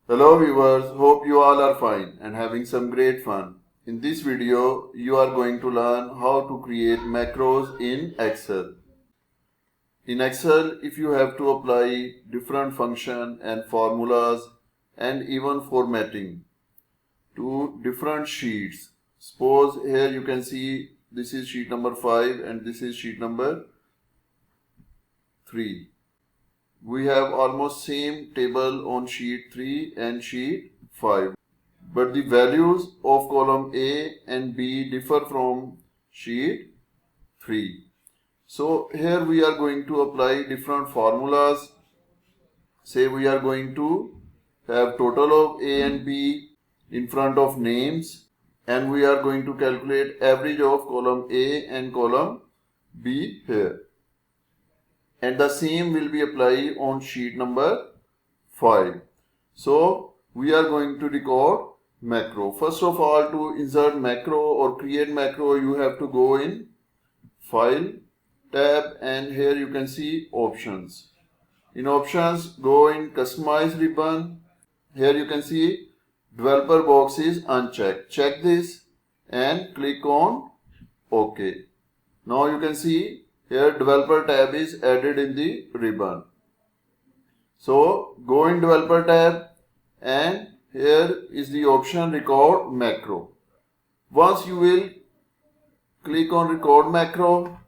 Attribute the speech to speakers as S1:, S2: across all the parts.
S1: Hello viewers, hope you all are fine and having some great fun. In this video, you are going to learn how to create macros in Excel. In Excel, if you have to apply different function and formulas and even formatting to different sheets. Suppose here you can see this is sheet number 5 and this is sheet number 3. We have almost same table on sheet 3 and sheet 5. But the values of column A and B differ from sheet 3. So here we are going to apply different formulas. Say we are going to have total of A and B in front of names, and we are going to calculate average of column A and column B here. And the same will be applied on sheet number 5. So we are going to record macro. First of all, to insert macro or create macro, you have to go in File tab, and here you can see options. In options, go in customize ribbon. Here you can see developer box is unchecked. Check this and click on OK. Now you can see here developer tab is added in the ribbon. So go in developer tab, and here is the option record macro. Once you will click on record macro,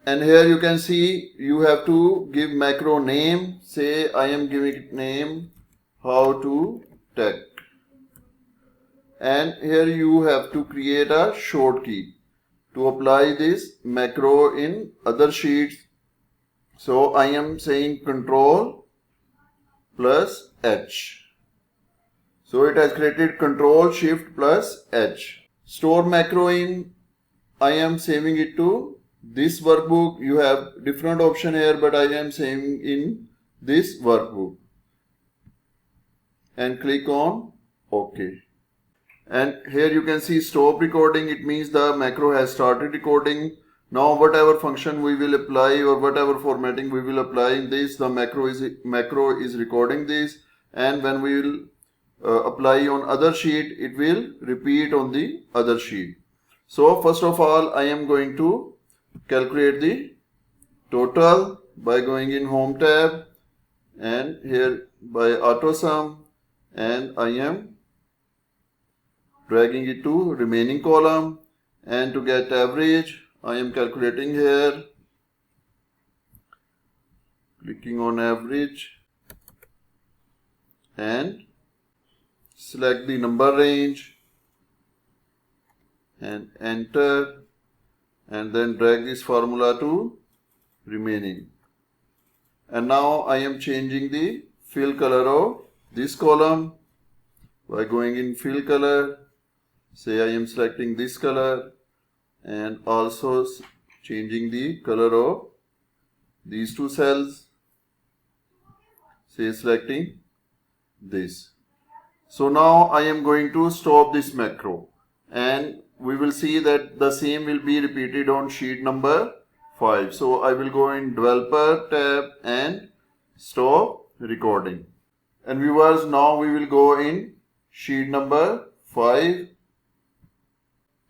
S1: and here you can see you have to give macro name. Say I am giving it name how to tech, and here you have to create a short key to apply this macro in other sheets. So I am saying Control plus H. So it has created Control Shift plus H. Store macro in, I am saving it to this workbook. You have different option here, but I am saving in this workbook. And click on OK. And here you can see stop recording. It means the macro has started recording. Now whatever function we will apply or whatever formatting we will apply in this, the macro is recording this, and when we will apply on other sheet, it will repeat on the other sheet. So first of all, I am going to calculate the total by going in home tab, and here by auto sum, and I am dragging it to remaining column, and to get average I am calculating here, clicking on average and select the number range and enter, and then drag this formula to remaining. And now I am changing the fill color of this column by going in fill color. Say I am selecting this color, and also changing the color of these two cells. Say selecting this. So now I am going to stop this macro, and we will see that the same will be repeated on sheet number 5. So I will go in developer tab and stop recording. And viewers, now we will go in sheet number 5,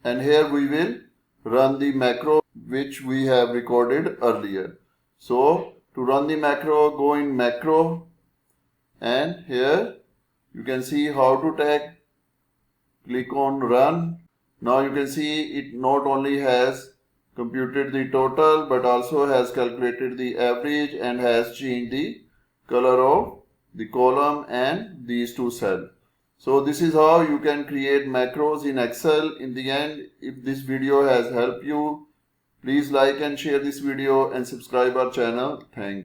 S1: and here we will run the macro which we have recorded earlier. So to run the macro, go in macro, and here you can see how to tag. Click on run. Now you can see it not only has computed the total but also has calculated the average and has changed the color of the column and these two cells. So this is how you can create macros in Excel. In the end, if this video has helped you, please like and share this video and subscribe our channel. Thanks.